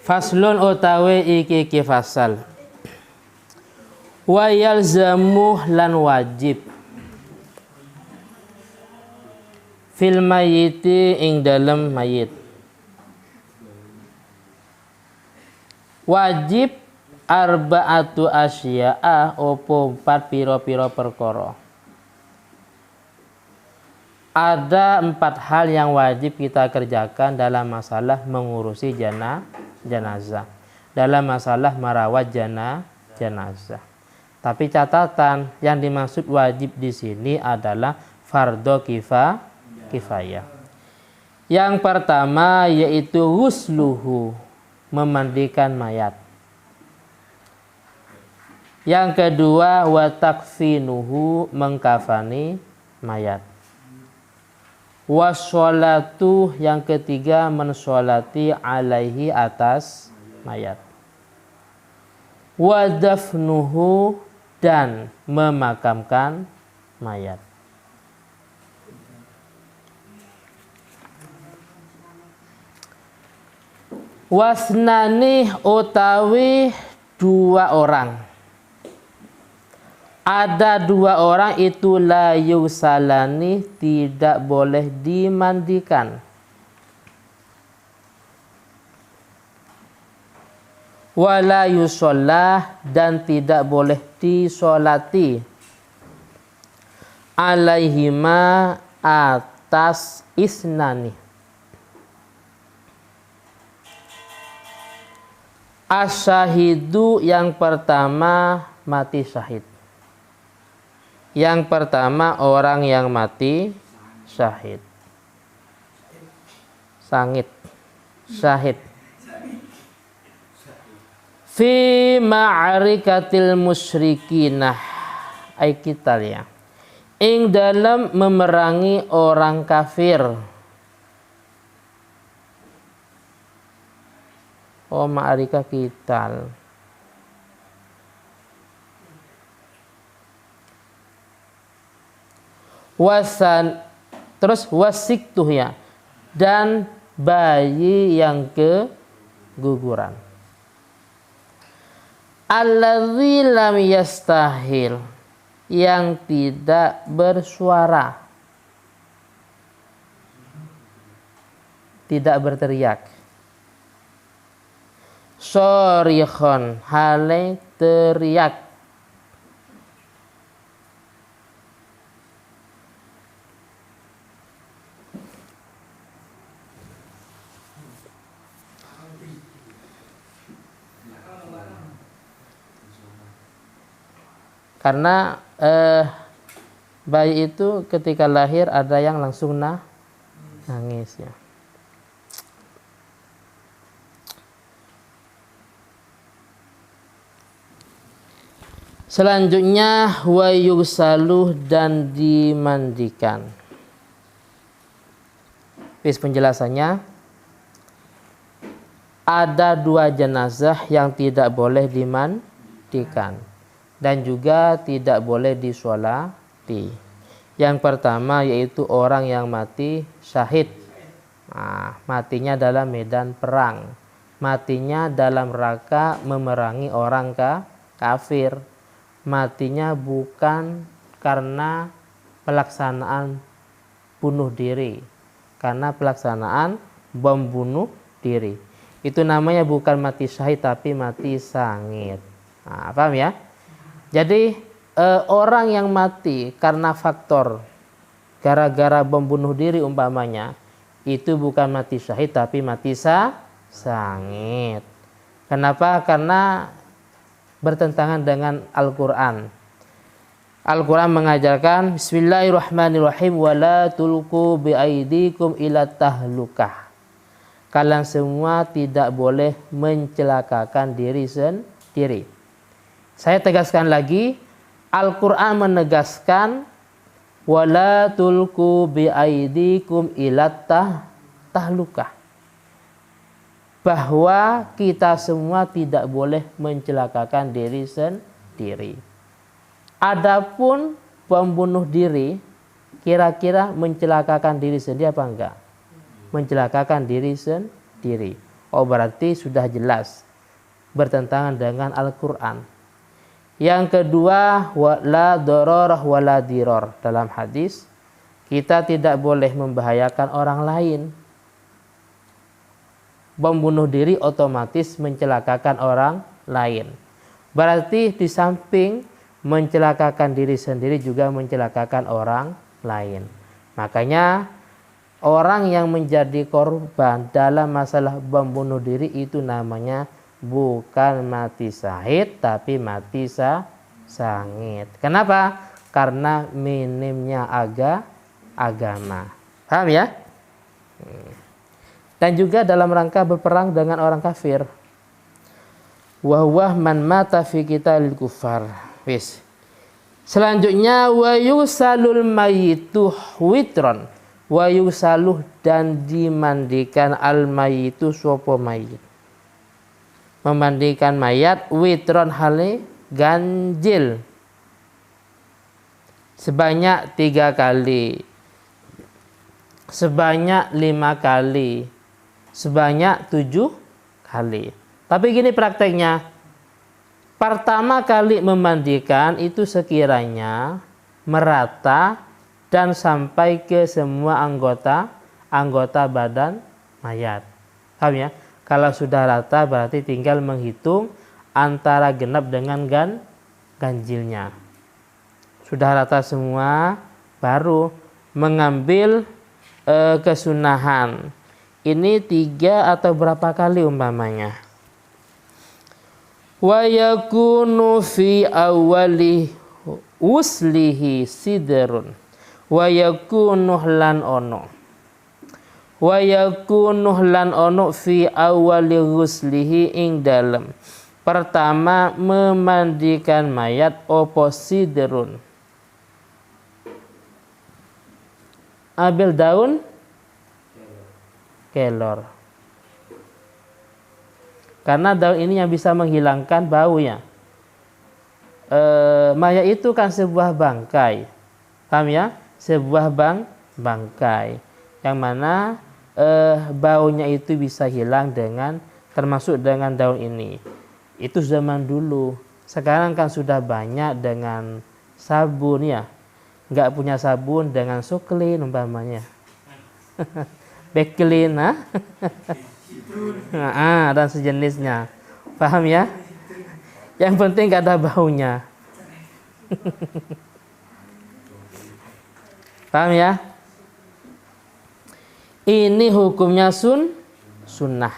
Faslun utawi iki fasal. Wa yalzamu lan wajib fil mayyiti ing dalem mayit. Wajib arba'atu asya'a opo 4 piro-piro perkara. Ada 4 hal yang wajib kita kerjakan dalam masalah mengurusi jenazah, dalam masalah merawat jenazah. Tapi catatan, yang dimaksud wajib di sini adalah fardhu kifayah. Yang pertama yaitu ghusluhu, memandikan mayat. Yang kedua wa takfinuhu, mengkafani mayat. Washolatu, yang ketiga mensolati alaihi, atas mayat. Wadafnuhu, dan memakamkan mayat. Wasnani utawi 2 orang. Ada 2 orang itu la yusalani, tidak boleh dimandikan. Wala yusollah, dan tidak boleh disolati. Alaihima, atas isnani. Asyahidu, yang pertama mati syahid. Yang pertama orang yang mati syahid. Syahid. Fi ma'rikatil musyrikinah, ay kital ya. Ing dalam memerangi orang kafir. Oh, ma'rika kital. Terus wasiktuh ya, dan bayi yang keguguran. Alladzi lam yastahil, yang tidak bersuara, tidak berteriak. Shorikhon, hale teriak. Karena bayi itu ketika lahir ada yang langsung nangis ya. Selanjutnya wa yusaluh, dan dimandikan. Penjelasannya, ada 2 jenazah yang tidak boleh dimandikan dan juga tidak boleh disolati. Yang pertama yaitu orang yang mati syahid. Matinya dalam medan perang, matinya dalam rangka memerangi orang kafir, matinya bukan karena pelaksanaan bunuh diri, karena pelaksanaan bom bunuh diri. Itu namanya bukan mati syahid tapi mati sangit. Paham ya? Jadi orang yang mati karena faktor gara-gara bom bunuh diri umpamanya, itu bukan mati syahid tapi mati sangit. Kenapa? Karena bertentangan dengan Al-Quran. Al-Quran mengajarkan Bismillahirrahmanirrahim, wala tulqu biaidikum ila tahlukah. Kalian semua tidak boleh mencelakakan diri sendiri. Saya tegaskan lagi, Al-Quran menegaskan wala tulqu biaidikum ila tahlukah, bahwa kita semua tidak boleh mencelakakan diri sendiri. Adapun bom bunuh diri, kira-kira mencelakakan diri sendiri apa enggak? Mencelakakan diri sendiri. Oh berarti sudah jelas bertentangan dengan Al-Quran. Yang kedua, la dororah wala diror. Dalam hadis, kita tidak boleh membahayakan orang lain. Membunuh diri otomatis mencelakakan orang lain. Berarti di samping mencelakakan diri sendiri juga mencelakakan orang lain. Makanya orang yang menjadi korban dalam masalah membunuh diri itu namanya bukan mati syahid tapi mati sangit. Kenapa? Karena minimnya agama. Paham ya? Dan juga dalam rangka berperang dengan orang kafir. Wa huwa man mata fi qitalil kufar. Wis. Selanjutnya wa yusalul mayyitu witron. Wa yusaluh dan dimandikan al mayyitu sapa mayit. Memandikan mayat witron hale ganjil sebanyak 3 kali, sebanyak 5 kali, sebanyak 7 kali. Tapi gini prakteknya, pertama kali memandikan itu sekiranya merata dan sampai ke semua anggota badan mayat. Paham ya? Kalau sudah rata berarti tinggal menghitung antara genap dengan ganjilnya. Sudah rata semua baru mengambil kesunahan. Ini 3 atau berapa kali umpamanya. Wa yakunu fi awali uslihi sidrun. Wa yakunu lan ono. Wa yakunu lan ono fi awali ghuslihi ing dalem pertama memandikan mayat opo sidrun. Ambil daun kelor. Karena daun ini yang bisa menghilangkan baunya. Mayat itu kan sebuah bangkai. Paham ya? Sebuah bangkai. Yang mana baunya itu bisa hilang dengan termasuk dengan daun ini. Itu zaman dulu. Sekarang kan sudah banyak dengan sabun ya. Nggak punya sabun dengan Soklin umpamanya. Beklin dan sejenisnya. Paham ya? Yang penting nggak ada baunya. Paham ya? Ini hukumnya sunnah.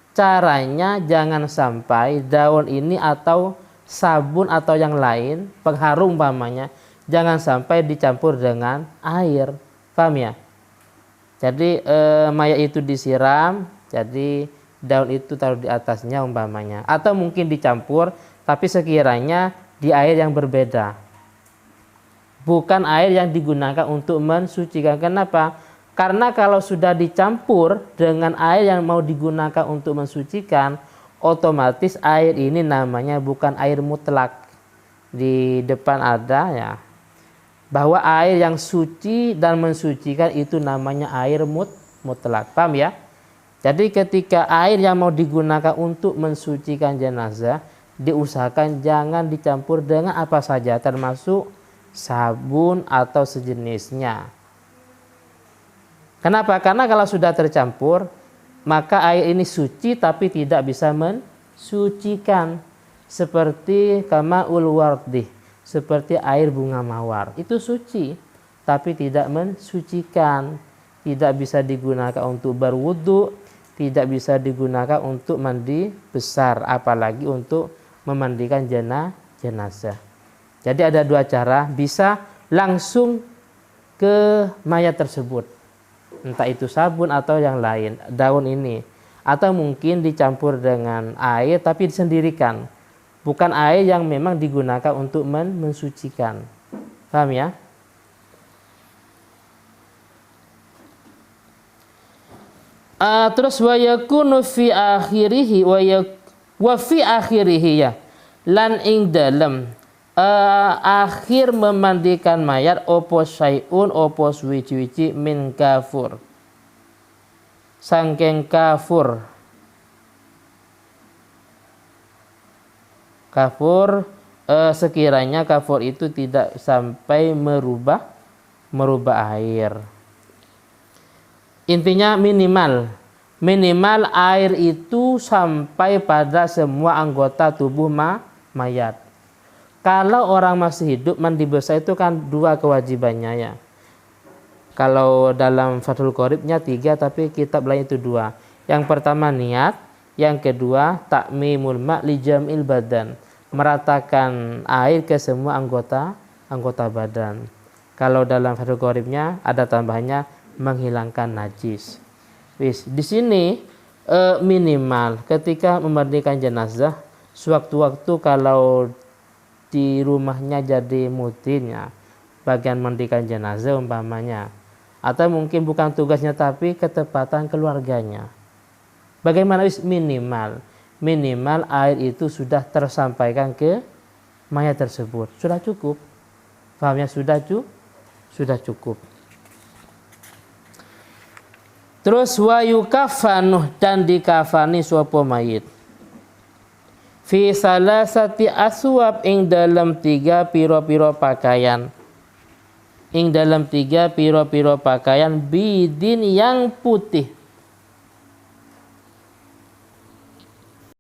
Caranya jangan sampai daun ini atau sabun atau yang lain, pengharum umpamanya, jangan sampai dicampur dengan air. Paham ya? Jadi mayat itu disiram, jadi daun itu taruh di atasnya umpamanya. Atau mungkin dicampur, tapi sekiranya di air yang berbeda. Bukan air yang digunakan untuk mensucikan. Kenapa? Karena kalau sudah dicampur dengan air yang mau digunakan untuk mensucikan, otomatis air ini namanya bukan air mutlak. Di depan ada ya, bahwa air yang suci dan mensucikan itu namanya air mutlak. Paham ya? Jadi ketika air yang mau digunakan untuk mensucikan jenazah, diusahakan jangan dicampur dengan apa saja, termasuk sabun atau sejenisnya. Kenapa? Karena kalau sudah tercampur, maka air ini suci tapi tidak bisa mensucikan. Seperti kamaul wardi, seperti air bunga mawar. Itu suci, tapi tidak mensucikan. Tidak bisa digunakan untuk berwudu, tidak bisa digunakan untuk mandi besar, apalagi untuk memandikan jenazah. Jadi ada 2 cara, bisa langsung ke mayat tersebut, entah itu sabun atau yang lain, daun ini, atau mungkin dicampur dengan air tapi disendirikan, bukan air yang memang digunakan untuk mensucikan. Paham ya? Terus wa yakunu fi akhirihi wa fi akhirihi ya, lan ing dalem akhir memandikan mayat opo syai'un opo suwici-wici min kafur, sangking kafur. Kafur sekiranya kafur itu tidak sampai merubah air. Intinya minimal air itu sampai pada semua anggota tubuh mayat. Kalau orang masih hidup mandi besar itu kan 2 kewajibannya ya. Kalau dalam Fathul Qoribnya 3, tapi kitab lain itu 2. Yang pertama niat, yang kedua takmimul ma' li jam'il badan, meratakan air ke semua anggota badan. Kalau dalam Fathul Qoribnya ada tambahannya menghilangkan najis. Di sini minimal ketika memandikan jenazah, sewaktu-waktu kalau di rumahnya jadi mutinnya bagian mandikan jenazah umpamanya, atau mungkin bukan tugasnya tapi ketepatan keluarganya. Bagaimana minimal air itu sudah tersampaikan ke mayat tersebut, sudah cukup. Pahamnya sudah cukup. Terus wa yukafanu, dan dikafani suapa mayit fi salasati aswab, ing dalam 3 piro-piro pakaian, bidin yang putih,